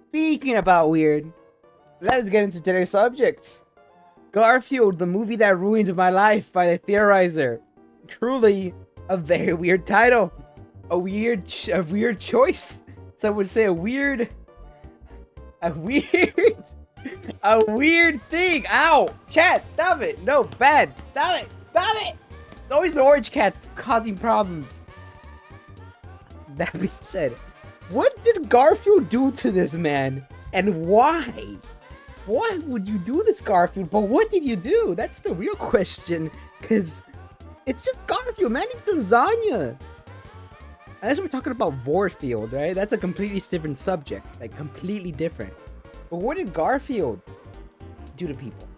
Speaking about weird, let's get into today's subject. Garfield, the movie that ruined my life by the theorizer. Truly a very weird title. A weird choice. Some would say a weird thing. Ow! Chat, stop it. No, bad. Stop it. Stop it. It's always the orange cats causing problems. That being said, what did Garfield do to this man? And why? Why would you do this, Garfield? But what did you do? That's the real question. Because it's just Garfield, man. It's lasagna. Unless we're talking about Vorfield, right? That's a completely different subject. Like, completely different. But what did Garfield do to people?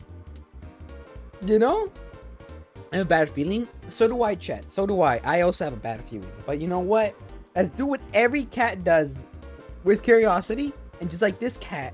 You know? I have a bad feeling. So do I, chat. So do I. I also have a bad feeling. But you know what? Let's do what every cat does with curiosity. And just like this cat.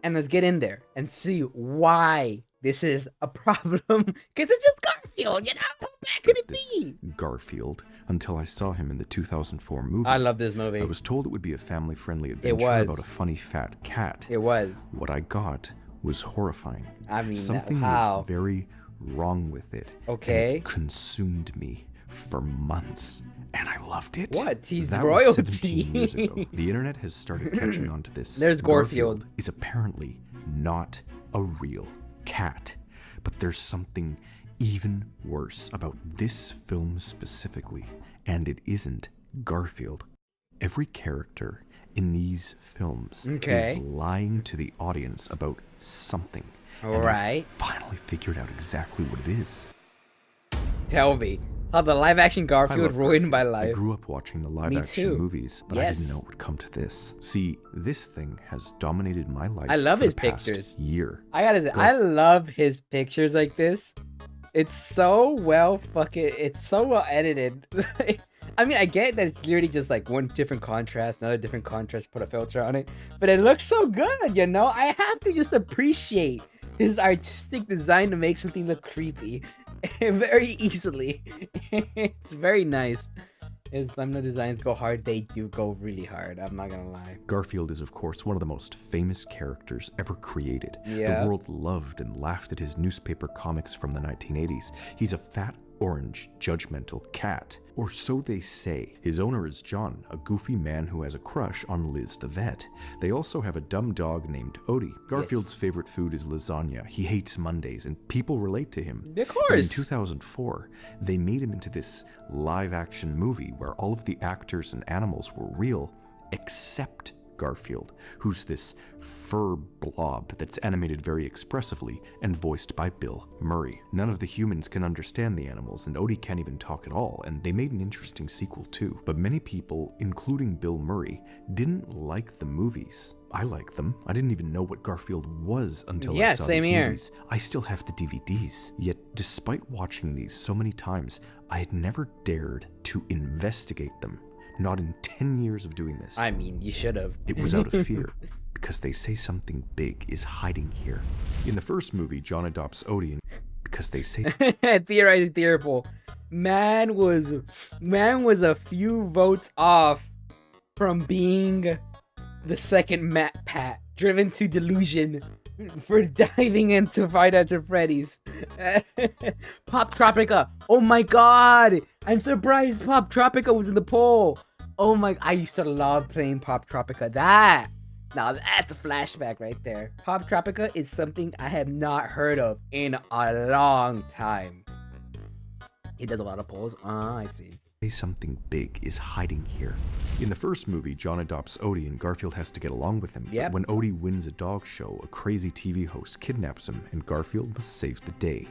And let's get in there and see why this is a problem. Because it's just Garfield, you know? How bad could it be? Garfield, until I saw him in the 2004 movie. I love this movie. I was told it would be a family-friendly adventure about a funny fat cat. It was. What I got was horrifying. I mean, something was very wrong with it. Okay. And it consumed me for months. And I loved it. What? He's that royalty. Was 17 years ago. The internet has started catching on to this. There's Garfield. Is apparently not a real cat. But there's something even worse about this film specifically. And it isn't Garfield. Every character in these films is lying to the audience about something. All right. I finally figured out exactly what it is. Tell me. How the live-action Garfield ruined my life. I grew up watching the live-action movies, but I didn't know it would come to this. See, this thing has dominated my life. I love his pictures. Year. I gotta say, I love his pictures like this. It's so well it's so well edited. I mean, I get that it's literally just like one different contrast, another different contrast, put a filter on it. But it looks so good, you know? I have to just appreciate his artistic design to make something look creepy. Very easily. It's very nice. His thumbnail designs go hard. They do go really hard. I'm not gonna lie. Garfield is, of course, one of the most famous characters ever created. Yeah. The world loved and laughed at his newspaper comics from the 1980s. He's a fat, orange, judgmental cat. Or so they say. His owner is John, a goofy man who has a crush on Liz the vet. They also have a dumb dog named Odie. Garfield's favorite food is lasagna. He hates Mondays, and people relate to him. Of course. But in 2004, they made him into this live-action movie where all of the actors and animals were real, except Garfield, who's this fur blob that's animated very expressively and voiced by Bill Murray. None of the humans can understand the animals, and Odie can't even talk at all, and they made an interesting sequel too. But many people, including Bill Murray, didn't like the movies. I like them. I didn't even know what Garfield was until I saw these movies. I still have the DVDs. Yet, despite watching these so many times, I had never dared to investigate them. Not in 10 years of doing this. I mean, you should have. It was out of fear, because they say something big is hiding here. In the first movie, John adopts Odie because they say... Theorizing theorable. Man was a few votes off from being the second Matt Pat, driven to delusion for diving into Five Nights at Freddy's. Pop Tropica. Oh my god. I'm surprised Pop Tropica was in the poll. Oh my, I used to love playing Pop Tropica. Now that's a flashback right there. Pop Tropica is something I have not heard of in a long time. He does a lot of polls. I see. Something big is hiding here. In the first movie, John adopts Odie and Garfield has to get along with him. But when Odie wins a dog show, a crazy TV host kidnaps him and Garfield must save the day.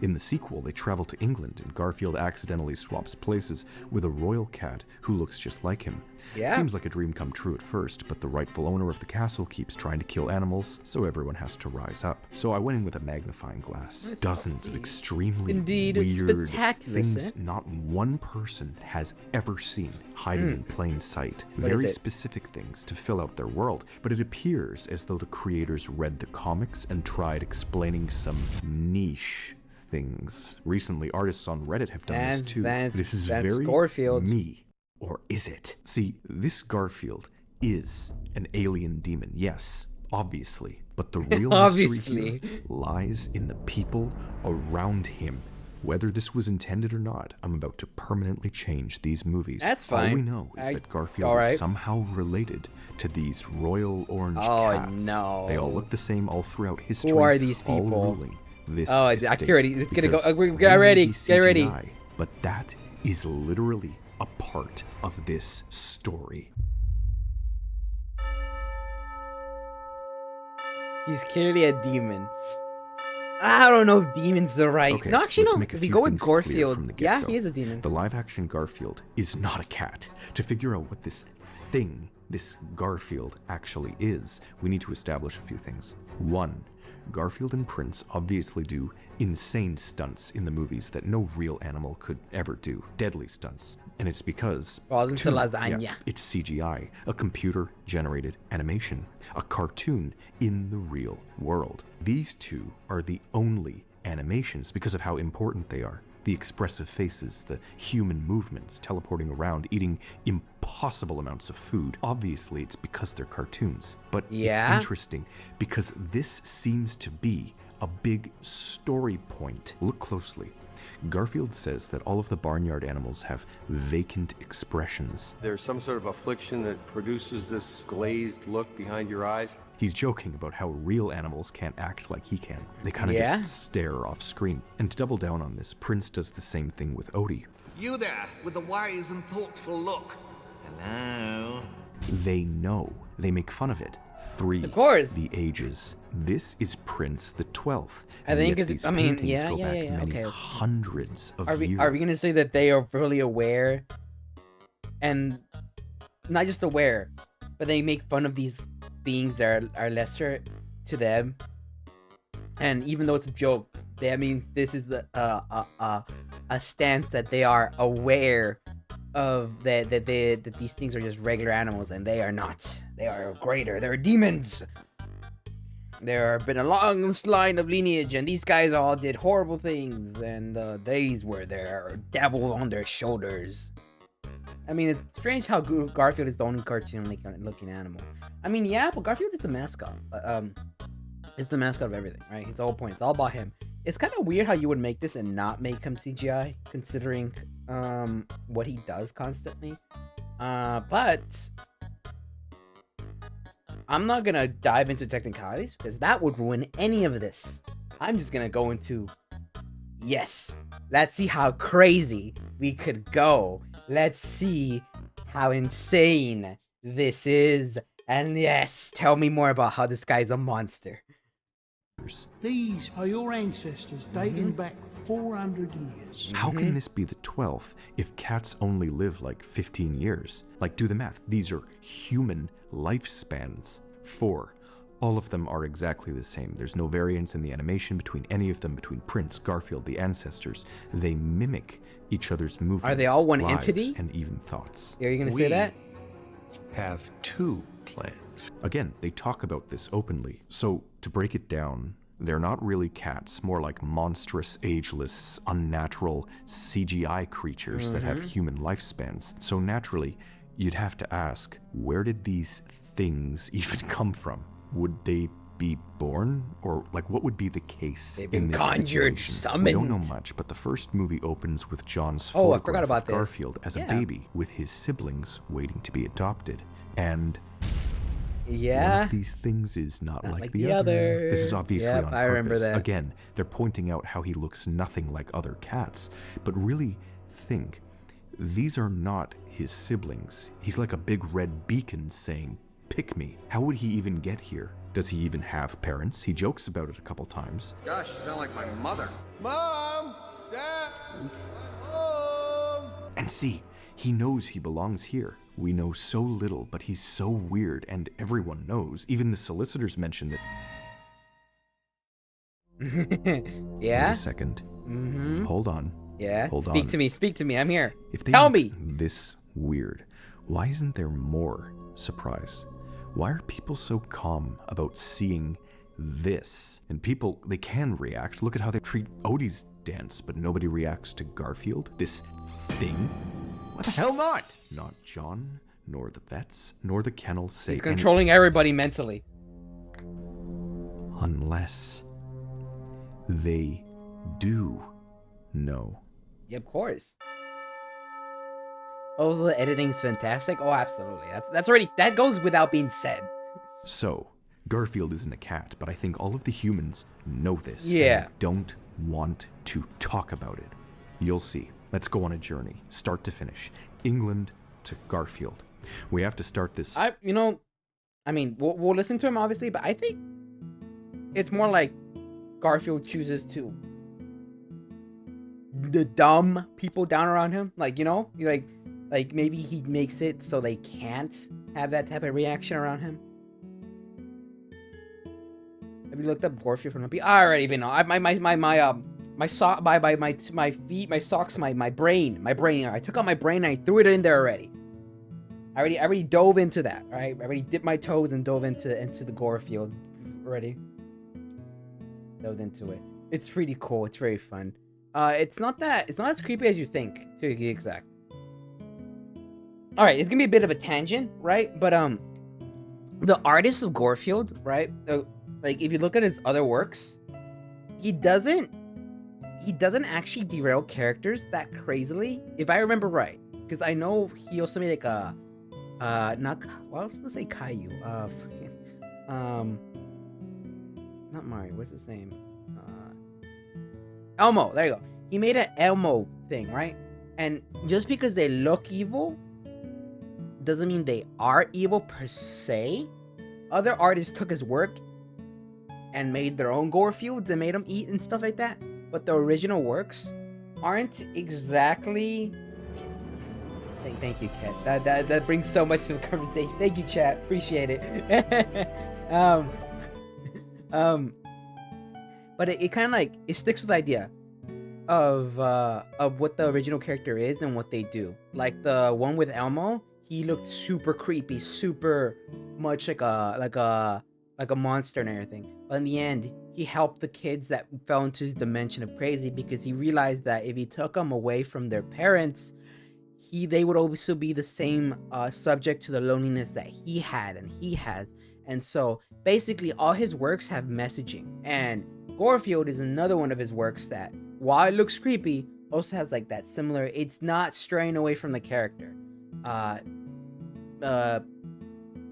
In the sequel, they travel to England and Garfield accidentally swaps places with a royal cat who looks just like him. Seems like a dream come true at first, but the rightful owner of the castle keeps trying to kill animals, so everyone has to rise up. So I went in with a magnifying glass. Dozens of extremely weird things not one person has ever seen hiding in plain sight. Very specific things to fill out their world, but it appears as though the creators read the comics and tried explaining some niche things. Recently, artists on Reddit have done this too. This is very Garfield. Me. Or is it? See, this Garfield is an alien demon, yes, obviously. But the real mystery here lies in the people around him. Whether this was intended or not, I'm about to permanently change these movies. That's fine. All we know is that Garfield is somehow related to these royal orange cats. No. They all look the same all throughout history. Who are these people? All ruling this I estate, get ready. It's gonna go. because Get ready. they may be Get ready. CGI, but that is literally a part of this story. He's clearly a demon. I don't know if demon's the right. Okay, no, actually, let's no. make a If we few go with things clear Garfield, from the yeah, get-go. he is a demon. The live-action Garfield is not a cat. To figure out what this thing, this Garfield, actually is, we need to establish a few things. One, Garfield and Prince obviously do insane stunts in the movies that no real animal could ever do. Deadly stunts. And it's because... Falls into lasagna. Yeah, it's CGI, a computer-generated animation, a cartoon in the real world. These two are the only animations because of how important they are. The expressive faces, the human movements, teleporting around, eating impossible amounts of food. Obviously, it's because they're cartoons. But it's interesting because this seems to be a big story point. Look closely. Garfield says that all of the barnyard animals have vacant expressions. There's some sort of affliction that produces this glazed look behind your eyes. He's joking about how real animals can't act like he can. They kind of just stare off screen. And to double down on this, Prince does the same thing with Odie. You there, with the wise and thoughtful look. Hello? They know. They make fun of it. 3. Of course. The ages. This is Prince the 12th. I think yet it's. these I mean, paintings go back many okay. hundreds of years. Are we gonna say that they are fully aware, and not just aware, but they make fun of these beings that are lesser to them, and even though it's a joke, that means this is the a stance that they are aware of that these things are just regular animals and they are not. They are greater. They're demons. There have been a long line of lineage, and these guys all did horrible things, and these were their devil on their shoulders. I mean, it's strange how Garfield is the only cartoon-looking animal. I mean, yeah, but Garfield is the mascot. It's the mascot of everything, right? He's the whole point. It's all about him. It's kind of weird how you would make this and not make him CGI, considering what he does constantly. But I'm not gonna dive into technicalities because that would ruin any of this. I'm just gonna go into, yes, let's see how crazy we could go. Let's see how insane this is. And yes, tell me more about how this guy's a monster. These are your ancestors dating back 400 years. How can this be the 12th if cats only live like 15 years? Like, do the math. These are human lifespans. 4. All of them are exactly the same. There's no variance in the animation between any of them, between Prince, Garfield, the ancestors. They mimic each other's movements. Are they all one lives, entity? And even thoughts. Are you gonna say that? Have 2 plans. Again, they talk about this openly. So, to break it down, they're not really cats, more like monstrous, ageless, unnatural CGI creatures that have human lifespans. So naturally, you'd have to ask, where did these things even come from? Would they be born? Or, like, what would be the case They've in been this conjured, situation? summoned. We don't know much, but the first movie opens with John's Oh, I photograph forgot about of this. Garfield as a baby, with his siblings waiting to be adopted. And one of these things is not like the other. This is obviously on purpose. I remember that. Again, they're pointing out how he looks nothing like other cats. But really think, these are not his siblings. He's like a big red beacon saying, pick me. How would he even get here? Does he even have parents? He jokes about it a couple times. Gosh, you sound like my mother. Mom! Dad! Mom! And see, he knows he belongs here. We know so little, but he's so weird, and everyone knows. Even the solicitors mention that. Yeah? Wait a second. Hold on. Yeah? Hold Speak on. to me, I'm here. If they Tell make me! this weird, why isn't there more surprise? Why are people so calm about seeing this? And people, they can react. Look at how they treat Odie's dance, but nobody reacts to Garfield. This thing? Why the hell not? Not John, nor the vets, nor the kennels say He's controlling everybody mentally. Unless they do know. Yeah, of course. Oh, the editing's fantastic. Oh, absolutely. That's already, that goes without being said. So, Garfield isn't a cat, but I think all of the humans know this. Yeah. And they don't want to talk about it. You'll see. Let's go on a journey, start to finish. England to Garfield. We have to start this. We'll listen to him obviously, but I think it's more like Garfield chooses to the dumb people down around him, like maybe he makes it so they can't have that type of reaction around him. Have you looked up Garfield from the? I already even know. My feet, my socks, my brain. I took out my brain and I threw it in there already. I already dove into that. All right, I already dipped my toes and dove into the Garfield already. Dove into it. It's pretty cool. It's very fun. It's not as creepy as you think, to be exact. All right, it's gonna be a bit of a tangent, right? But the artist of Garfield, right? Like if you look at his other works, he doesn't actually derail characters that crazily, if I remember right. Because I know he also made like a let's say Caillou. Not Mario. What's his name? Elmo. There you go. He made an Elmo thing, right? And just because they look evil doesn't mean they are evil per se. Other artists took his work and made their own Garfields and made them eat and stuff like that. But the original works aren't exactly. Thank you, Kat. That brings so much to the conversation. Thank you, chat. Appreciate it. But it kind of like it sticks with the idea of what the original character is and what they do. Like the one with Elmo, he looked super creepy, super much like a monster and everything. But in the end, he helped the kids that fell into his dimension of crazy because he realized that if he took them away from their parents, they would also be the same subject to the loneliness that he had and he has. And so basically all his works have messaging, and Garfield is another one of his works that, while it looks creepy, also has like that similar, it's not straying away from the character.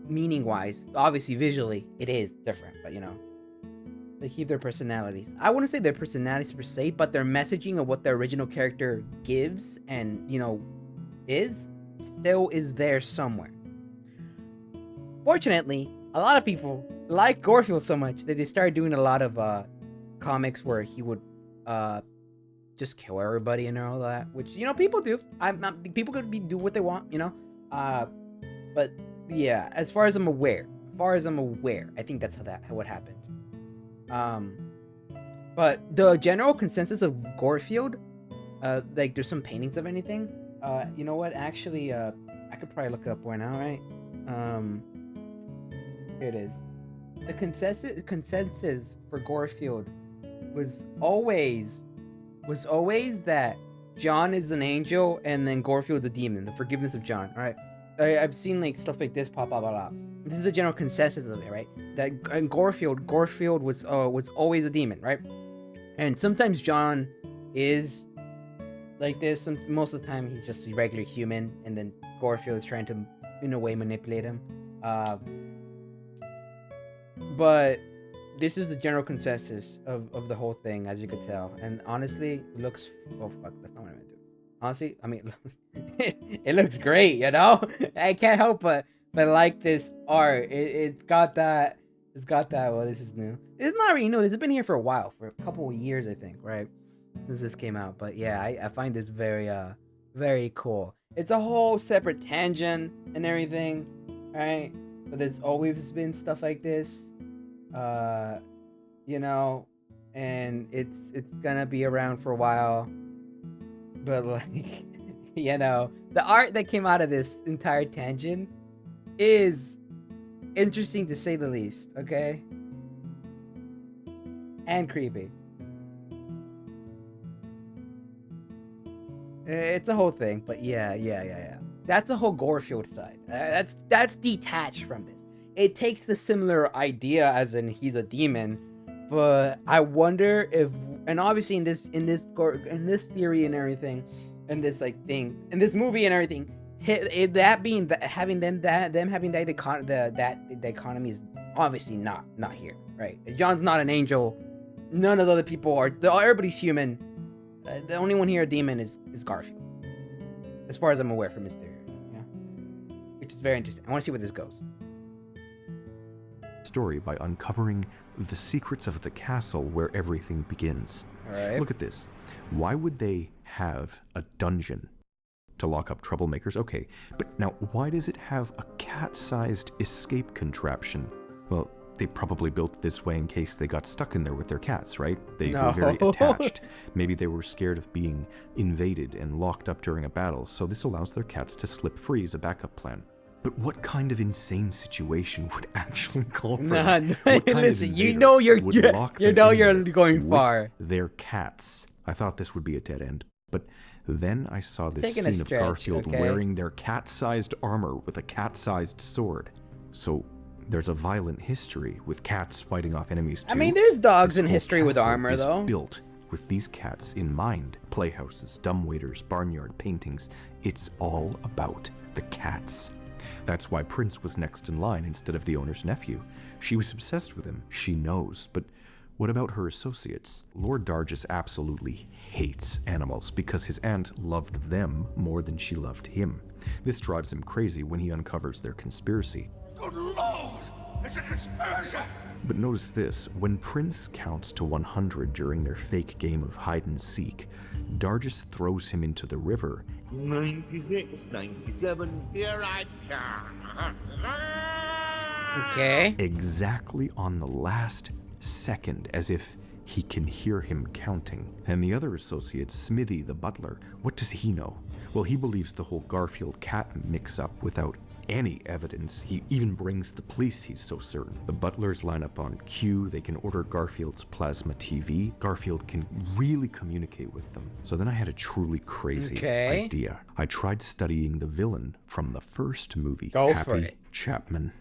Meaning wise, obviously visually it is different, but they keep their personalities. I wouldn't say their personalities per se, but their messaging of what the original character gives and is there somewhere. Fortunately, a lot of people like Garfield so much that they started doing a lot of comics where he would just kill everybody and all that, which people do. People could do what they want, but yeah, as far as I'm aware, I think that's what happened. But the general consensus of Garfield, like there's some paintings of anything. You know what? Actually, I could probably look it up right now, right? Here it is. The consensus for Garfield was always that John is an angel and then Garfield's a demon. The forgiveness of John. All right. I've seen like stuff like this pop up. This is the general consensus of it, right? That Garfield was always a demon, right? And sometimes John is like this. Most of the time he's just a regular human, and then Garfield is trying to, in a way, manipulate him. But this is the general consensus of the whole thing, as you could tell. And honestly, it looks... Oh, fuck. That's not what I meant to do. Honestly, I mean, it looks great, I can't help but like this art. It's got that... Well, this is new. It's not really new. This has been here for a while. For a couple of years, I think, right? Since this came out. But yeah, I find this very, very cool. It's a whole separate tangent and everything, right? But there's always been stuff like this, and it's gonna be around for a while. But like, the art that came out of this entire tangent is interesting to say the least, okay? And creepy. It's a whole thing, but yeah. That's a whole Garfield side. That's detached from this. It takes the similar idea, as in he's a demon, but I wonder if, and obviously in this theory and everything, in this movie and everything, if that being that having them having that the economy is obviously not here, right? John's not an angel. None of the other people are. Everybody's human. The only one here a demon is Garfield, as far as I'm aware from his theory. Yeah, which is very interesting. I want to see where this goes. Story by uncovering the secrets of the castle where everything begins. All right. Look at this. Why would they have a dungeon to lock up troublemakers? Okay, but now why does it have a cat-sized escape contraption? Well, they probably built it this way in case they got stuck in there with their cats, right? They were very attached. Maybe they were scared of being invaded and locked up during a battle, so this allows their cats to slip free as a backup plan. But what kind of insane situation would actually call for that? Listen, you're going far. Their cats. I thought this would be a dead end, but then I saw this scene of Garfield wearing their cat-sized armor with a cat-sized sword. So there's a violent history with cats fighting off enemies too. I mean, there's dogs in history with armor, though. Built with these cats in mind. Playhouses, dumbwaiters, barnyard paintings. It's all about the cats. That's why Prince was next in line instead of the owner's nephew. She was obsessed with him. She knows. But what about her associates? Lord Dargis absolutely hates animals because his aunt loved them more than she loved him. This drives him crazy when he uncovers their conspiracy. Good Lord! It's a conspiracy! But notice this, when Prince counts to 100 during their fake game of hide and seek, Dargis throws him into the river. 96, 97, here I come. Okay. Exactly on the last second, as if he can hear him counting. And the other associate, Smithy the butler, what does he know? Well, he believes the whole Garfield cat mix-up without any evidence. He even brings the police, he's so certain. The butlers line up on cue. They can order Garfield's plasma TV. Garfield can really communicate with them. So then I had a truly crazy idea. I tried studying the villain from the first movie, Happy Chapman.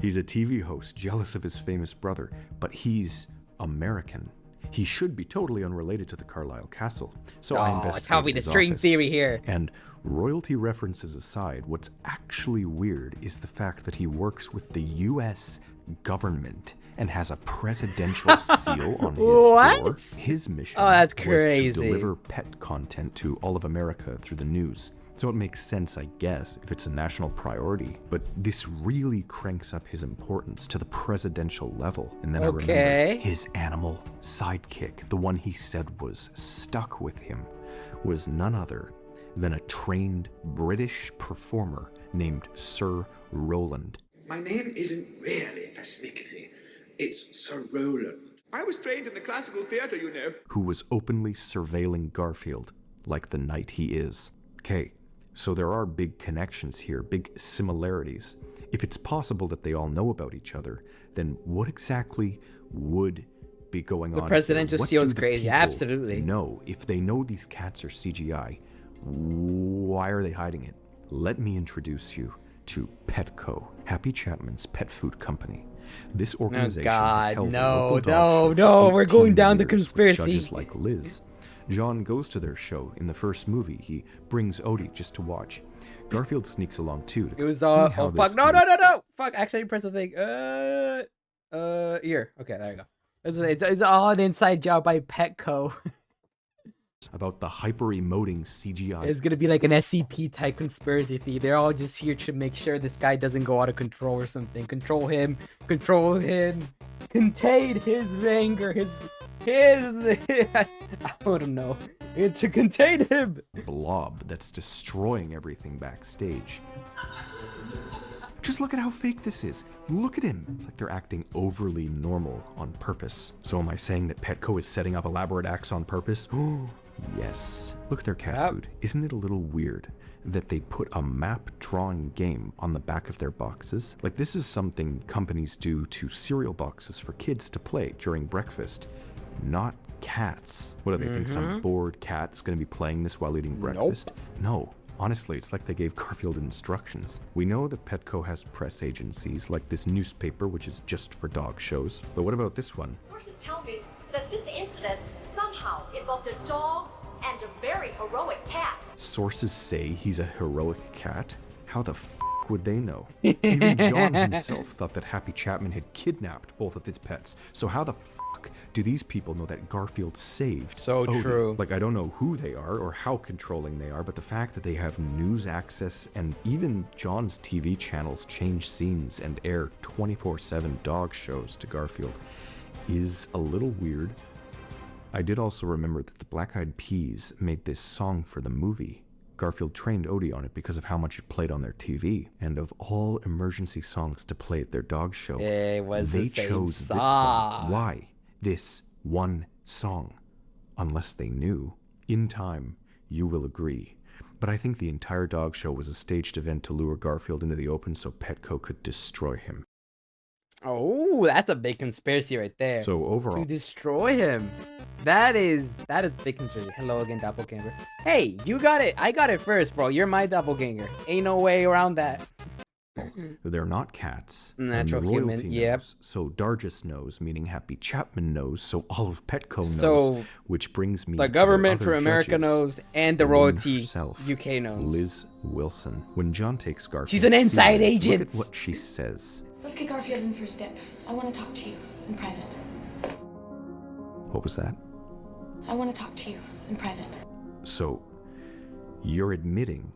He's a TV host, jealous of his famous brother, but he's American. He should be totally unrelated to the Carlisle Castle. So I investigated tell me the his string office, theory here. And royalty references aside, what's actually weird is the fact that he works with the U.S. government and has a presidential seal on his door. His mission was to deliver pet content to all of America through the news. So it makes sense, I guess, if it's a national priority. But this really cranks up his importance to the presidential level. And then I remember his animal sidekick, the one he said was stuck with him, was none other than a trained British performer named Sir Roland. My name isn't really persnickety. It's Sir Roland. I was trained in the classical theatre, you know. Who was openly surveilling Garfield, like the knight he is. Okay, so there are big connections here, big similarities. If it's possible that they all know about each other, then what exactly would be going on? The presidential seal is crazy, absolutely. No, if they know these cats are CGI, why are they hiding it? Let me introduce you to Petco, Happy Chapman's pet food company. This organization has held local dog shows for we're going down the 18 years conspiracy. with judges like Liz. John goes to their show in the first movie. He brings Odie just to watch. Garfield sneaks along too. It was fuck, no, fuck, actually press the thing. Here. Okay, there you go. It's all an inside job by Petco. About the hyper-emoting CGI. It's gonna be like an SCP type conspiracy theory. They're all just here to make sure this guy doesn't go out of control or something. Control him, contain his anger, his I don't know. It's to contain him. Blob that's destroying everything backstage. Just look at how fake this is. Look at him. It's like they're acting overly normal on purpose. So am I saying that Petco is setting up elaborate acts on purpose? Yes. Look at their cat food. Isn't it a little weird that they put a map drawing game on the back of their boxes? Like, this is something companies do to cereal boxes for kids to play during breakfast, not cats. What do they think? Some bored cat's gonna be playing this while eating breakfast? No. Honestly, it's like they gave Garfield instructions. We know that Petco has press agencies, like this newspaper, which is just for dog shows. But what about this one? Sources tell me that this incident somehow involved a dog and a very heroic cat. Sources say he's a heroic cat? How the f would they know? Even John himself thought that Happy Chapman had kidnapped both of his pets. So how the f do these people know that Garfield saved So Odie? true. Like, I don't know who they are or how controlling they are, but the fact that they have news access and even John's TV channels change scenes and air 24/7 dog shows to Garfield is a little weird. I did also remember that the Black Eyed Peas made this song for the movie. Garfield trained Odie on it because of how much it played on their TV. And of all emergency songs to play at their dog show, It was they the same chose song. this one. Why this one song? Unless they knew. In time, you will agree. But I think the entire dog show was a staged event to lure Garfield into the open so Petco could destroy him. Oh, that's a big conspiracy right there. So overall, To destroy him. That is big conspiracy. Hello again, doppelganger. Hey, you got it. I got it first, bro. You're my doppelganger. Ain't no way around that. they're not cats. Natural and the royalty human, yep. knows, so Dargis knows, meaning Happy Chapman knows, so all of Petco knows, So, which brings me The to government their for other America judges, knows, and the the woman royalty herself, UK knows. Liz Wilson. When John takes Garfield She's an inside serious, agent. Look at what she says. Let's get Garfield in for a step. I want to talk to you in private. What was that? I want to talk to you in private. So, you're admitting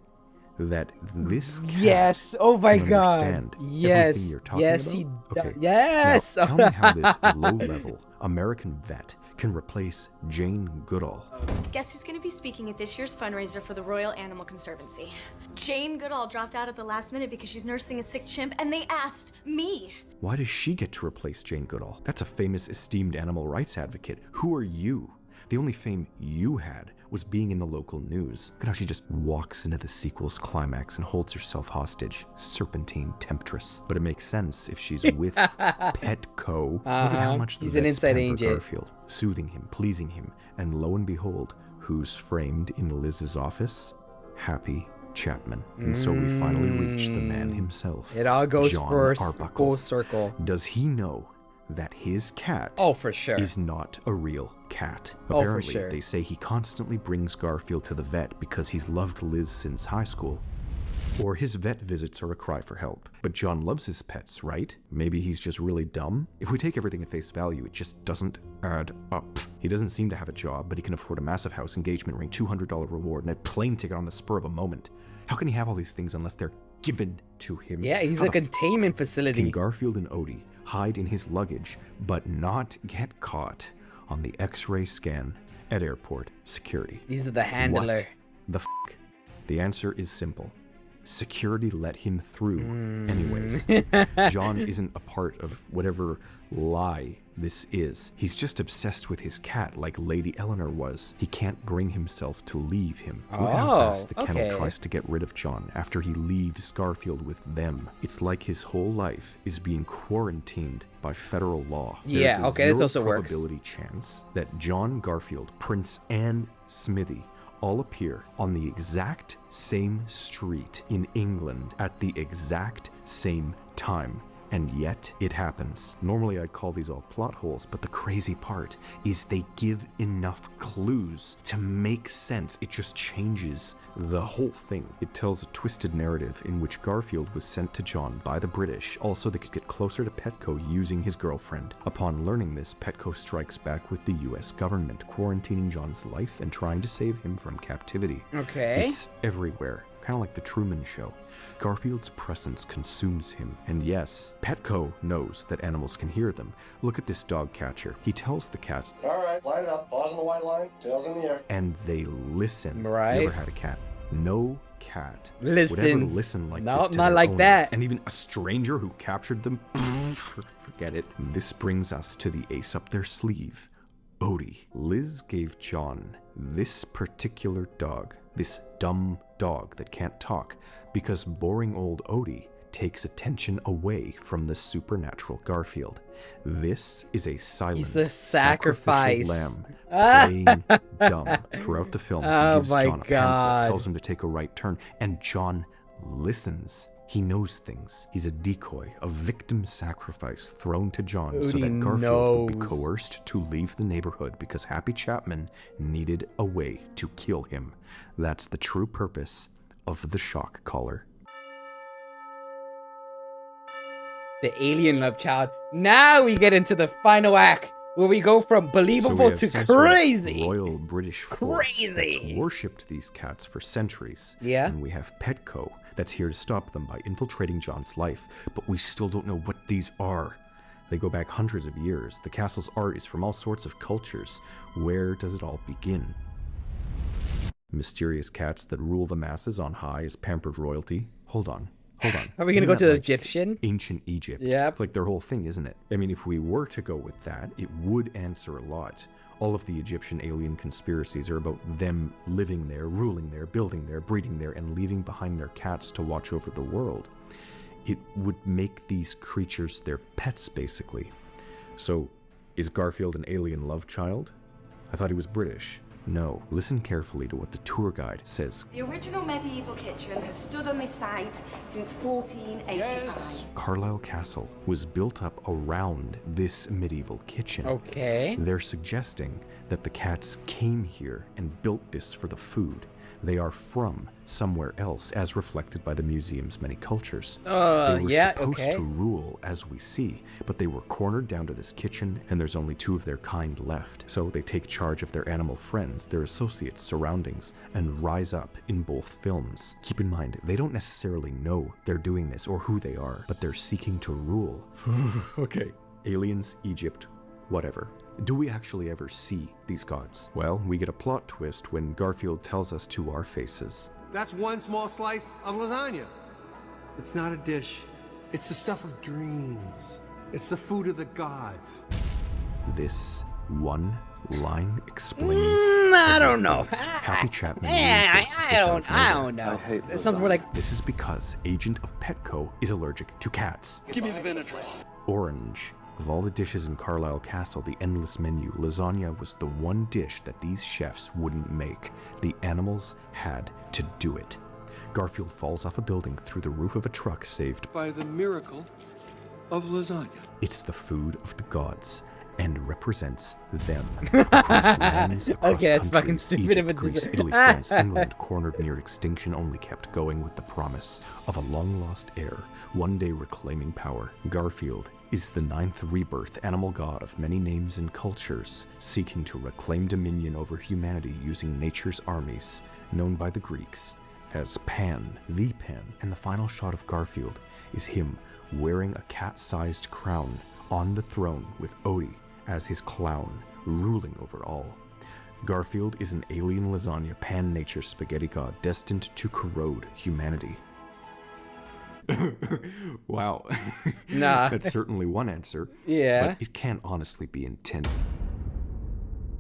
that this cat Yes. Oh my can God. understand Yes. everything you're talking Yes, about? he Okay. does. Yes. Now, tell me how this low-level American vet can replace Jane Goodall. Guess who's going to be speaking at this year's fundraiser for the Royal Animal Conservancy? Jane Goodall dropped out at the last minute because she's nursing a sick chimp, and they asked me. Why does she get to replace Jane Goodall? That's a famous, esteemed animal rights advocate. Who are you? The only fame you had was being in the local news. Look at how she just walks into the sequel's climax and holds herself hostage. Serpentine temptress. But it makes sense if she's with Petco. Look at how much the She's an vets inside pamper agent. Garfield, soothing him, pleasing him, and lo and behold, who's framed in Liz's office? Happy Chapman. And so we finally reach the man himself. It all goes John for Arbuckle. full circle. Does he know that his cat Oh, for sure. is not a real cat? Oh, for Apparently, sure. they say he constantly brings Garfield to the vet because he's loved Liz since high school. Or his vet visits are a cry for help. But John loves his pets, right? Maybe he's just really dumb? If we take everything at face value, it just doesn't add up. He doesn't seem to have a job, but he can afford a massive house, engagement ring, $200 reward, and a plane ticket on the spur of a moment. How can he have all these things unless they're given to him? Yeah, he's How a the containment facility. Can Garfield and Odie hide in his luggage, but not get caught on the X-ray scan at airport security? These are the handler. What the f***? The answer is simple. Security let him through anyways. John isn't a part of whatever lie this is. He's just obsessed with his cat like Lady Eleanor was. He can't bring himself to leave him. Look how fast the kennel okay. tries to get rid of John after he leaves Garfield with them. It's like his whole life is being quarantined by federal law. Yeah, There's a okay, this zero also works. probability chance that John, Garfield, Prince, and Smithy all appear on the exact same street in England at the exact same time. And yet, it happens. Normally, I'd call these all plot holes, but the crazy part is they give enough clues to make sense. It just changes the whole thing. It tells a twisted narrative in which Garfield was sent to John by the British, also they could get closer to Petco using his girlfriend. Upon learning this, Petco strikes back with the US government, quarantining John's life and trying to save him from captivity. Okay. It's everywhere, kind of like the Truman Show. Garfield's presence consumes him, and yes, Petco knows that animals can hear them. Look at this dog catcher. He tells the cats, "All right, line it up, paws on the white line, tails in the air." and they listen. Right. You ever had a cat? No cat would ever Listens. listen like No, this to not their like owner. that. And even a stranger who captured them, forget it. This brings us to the ace up their sleeve, Odie. Liz gave John this particular dog, this dumb dog that can't talk, because boring old Odie takes attention away from the supernatural Garfield. This is a silent, He's a sacrifice. sacrificial lamb playing dumb. Throughout the film, he gives my John a God. pamphlet, tells him to take a right turn, and John listens. He knows things. He's a decoy, a victim sacrifice thrown to John so that Garfield would be coerced to leave the neighborhood because Happy Chapman needed a way to kill him. That's the true purpose of the shock collar. The alien love child. Now we get into the final act where we go from believable to crazy. Royal British force Crazy. that's worshipped these cats for centuries. Yeah. And we have Petco that's here to stop them by infiltrating John's life, but we still don't know what these are. They go back hundreds of years. The castle's art is from all sorts of cultures. Where does it all begin? Mysterious cats that rule the masses on high as pampered royalty. Hold on. Are we gonna go to the Egyptian? Ancient Egypt. Yeah. It's like their whole thing, isn't it? I mean, if we were to go with that, it would answer a lot. All of the Egyptian alien conspiracies are about them living there, ruling there, building there, breeding there, and leaving behind their cats to watch over the world. It would make these creatures their pets, basically. So, is Garfield an alien love child? I thought he was British. No, listen carefully to what the tour guide says. The original medieval kitchen has stood on this site since 1485. Yes. Carlisle Castle was built up around this medieval kitchen. Okay. They're suggesting that the cats came here and built this for the food. They are from somewhere else, as reflected by the museum's many cultures. They were supposed to rule, as we see, but they were cornered down to this kitchen, and there's only 2 of their kind left. So they take charge of their animal friends, their associates, surroundings, and rise up in both films. Keep in mind, they don't necessarily know they're doing this or who they are, but they're seeking to rule. Okay. Aliens, Egypt, whatever. Do we actually ever see these gods? Well, we get a plot twist when Garfield tells us to our faces. That's one small slice of lasagna. It's not a dish. It's the stuff of dreams. It's the food of the gods. This one line explains. I don't know. Happy Chapman. I don't know. It sounds more like. This is because Agent of Petco is allergic to cats. Give me the vinegar. Orange. Of all the dishes in Carlisle Castle, the endless menu, lasagna was the one dish that these chefs wouldn't make. The animals had to do it. Garfield falls off a building through the roof of a truck saved by the miracle of lasagna. It's the food of the gods and represents them. Across lands, across okay, that's fucking countries, stupid. Egypt, Greece, Italy, France, England, cornered near extinction, only kept going with the promise of a long-lost heir, one day reclaiming power. Garfield is the 9th rebirth animal god of many names and cultures, seeking to reclaim dominion over humanity using nature's armies, known by the Greeks as Pan, the Pan. And the final shot of Garfield is him wearing a cat-sized crown on the throne with Odie as his clown, ruling over all. Garfield is an alien lasagna pan-nature spaghetti god destined to corrode humanity. Wow. Nah. That's certainly one answer. Yeah. But it can't honestly be intended.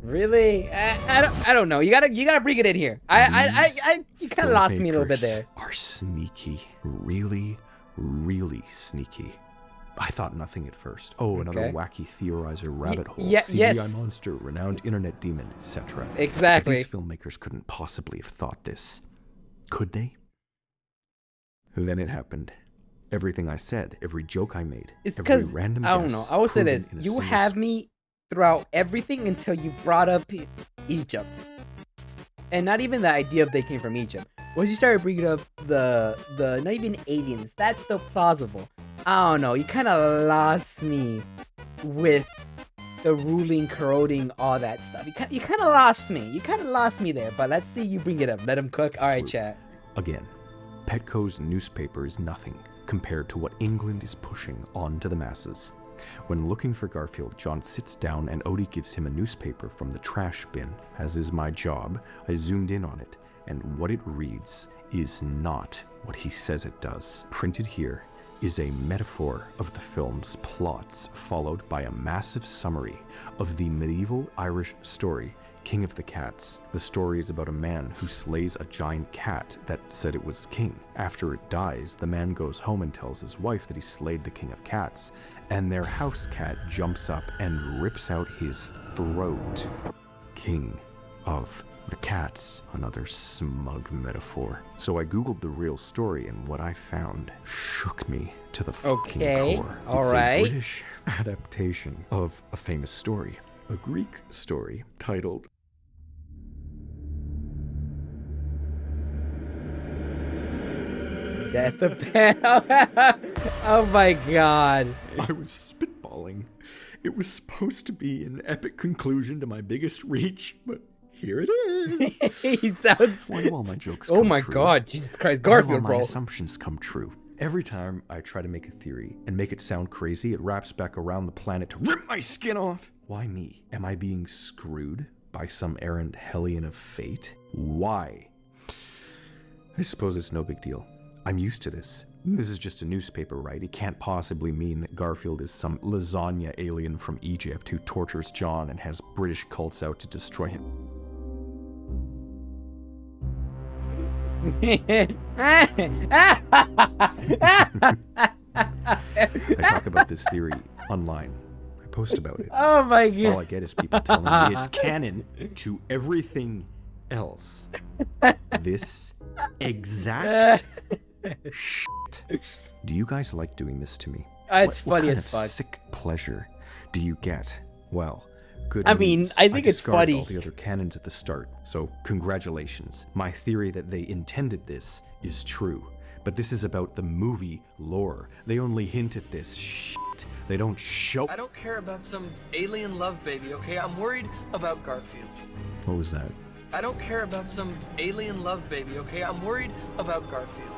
Really? I don't know. You gotta bring it in here. You kind of lost me a little bit there. Are sneaky. Really, really sneaky. I thought nothing at first. Oh, another wacky theorizer rabbit hole, CGI monster, renowned internet demon, etc. Exactly. But these filmmakers couldn't possibly have thought this. Could they? Then it happened. Everything I said, every joke I made, it's because I don't know. I will say this: you have me throughout everything until you brought up Egypt, and not even the idea of they came from Egypt. Once you started bringing up the not even aliens, that's still plausible. I don't know. You kind of lost me with the ruling, corroding, all that stuff. You kind of lost me. You kind of lost me there. But let's see you bring it up. Let him cook. All right, chat. Again, Petco's newspaper is nothing compared to what England is pushing on to the masses. When looking for Garfield, John sits down and Odie gives him a newspaper from the trash bin. As is my job, I zoomed in on it, and what it reads is not what he says it does. Printed here is a metaphor of the film's plots, followed by a massive summary of the medieval Irish story, King of the Cats. The story is about a man who slays a giant cat that said it was king. After it dies, the man goes home and tells his wife that he slayed the king of cats, and their house cat jumps up and rips out his throat. King of the Cats, another smug metaphor. So I googled the real story, and what I found shook me to the fucking core. It's a British adaptation of a famous story, a Greek story titled Death of Pan. Oh my god. I was spitballing. It was supposed to be an epic conclusion to my biggest reach, but here it is. He sounds. Why do all my jokes Oh come my true? god, Jesus Christ, Why do all Garfield, my bro. assumptions come true. Every time I try to make a theory and make it sound crazy, it wraps back around the planet to rip my skin off. Why me? Am I being screwed by some errant hellion of fate? Why? I suppose it's no big deal. I'm used to this. This is just a newspaper, right? It can't possibly mean that Garfield is some lasagna alien from Egypt who tortures John and has British cults out to destroy him. I talk about this theory online. I post about it. Oh my god. All I get is people telling me it's canon to everything else. This exact shit. Do you guys like doing this to me? It's What funny kind as of fuck. sick pleasure do you get? Well, good I mean, news. I think it's discarded funny. all the other canons at the start, so congratulations. My theory that they intended this is true, but this is about the movie lore. They only hint at this shit. They don't show. I don't care about some alien love baby, okay? I'm worried about Garfield. What was that? I don't care about some alien love baby, okay? I'm worried about Garfield.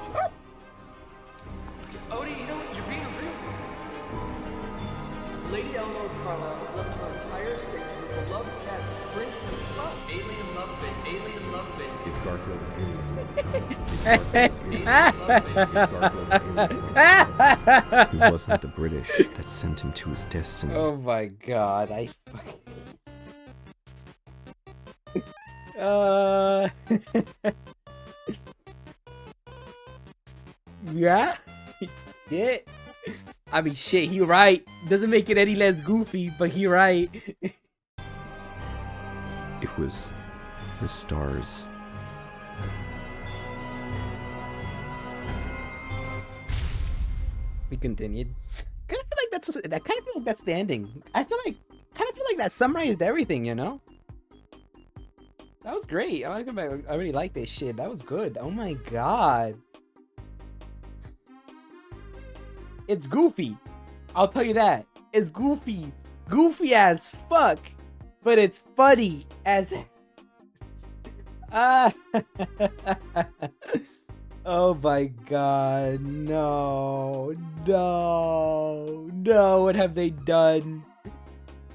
Odie, you know what? You're being rude. Lady Eleanor Carlisle has left her entire estate to her beloved cat, Prince of Love. Alien love baby. Alien love baby. Is Garfield an alien? It wasn't the British that sent him to his destiny. Oh my god, I yeah? Yeah. I mean, shit, he right. Doesn't make it any less goofy, but he right. It was the stars. We continued. I kind of feel like that's the ending. I feel like that summarized everything, you know? That was great. I really like this shit. That was good. Oh my god. It's goofy. I'll tell you that. It's goofy. Goofy as fuck. But it's funny as... Oh my god. No. What have they done?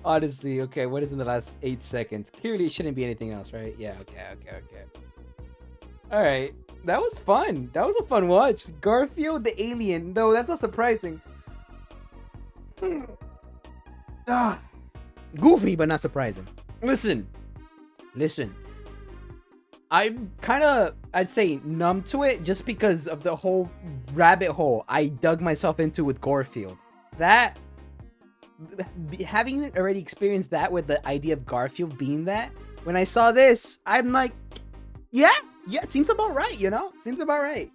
Honestly, okay, what is in the last 8 seconds? Clearly it shouldn't be anything else, right? Yeah, okay. Alright. That was fun. That was a fun watch. Garfield the alien. No, that's not surprising. Goofy, but not surprising. Listen. I'm kind of, I'd say, numb to it just because of the whole rabbit hole I dug myself into with Garfield. That, having already experienced that with the idea of Garfield being that, when I saw this, I'm like, yeah, it seems about right, you know? Seems about right.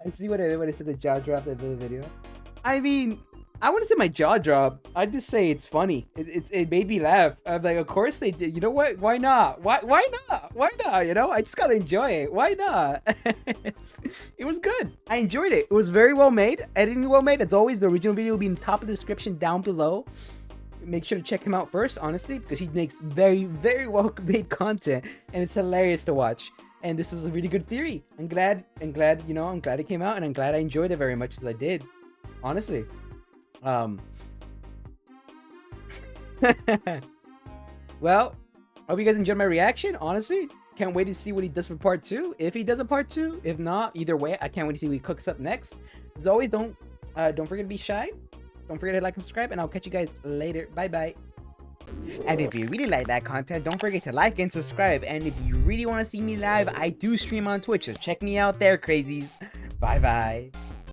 I see what it said, the jaw drop at the video. I mean, I wouldn't say my jaw dropped. I'd just say it's funny. It made me laugh. I'm like, of course they did. You know what? Why not? Why not? Why not? You know, I just gotta enjoy it. Why not? It was good. I enjoyed it. It was very well made. Editing well made. As always, the original video will be in the top of the description down below. Make sure to check him out first, honestly, because he makes very, very well made content, and it's hilarious to watch. And this was a really good theory. I'm glad, you know, I'm glad it came out, and I'm glad I enjoyed it very much as I did. Honestly. Well, hope you guys enjoyed my reaction. Honestly, can't wait to see what he does for part 2. If he does a part 2, if not, either way, I can't wait to see what he cooks up next. As always, don't Don't forget to be shy. Don't forget to like and subscribe, and I'll catch you guys later. Bye-bye. And if you really like that content, don't forget to like and subscribe. And if you really want to see me live, I do stream on Twitch, so check me out there, crazies. Bye-bye.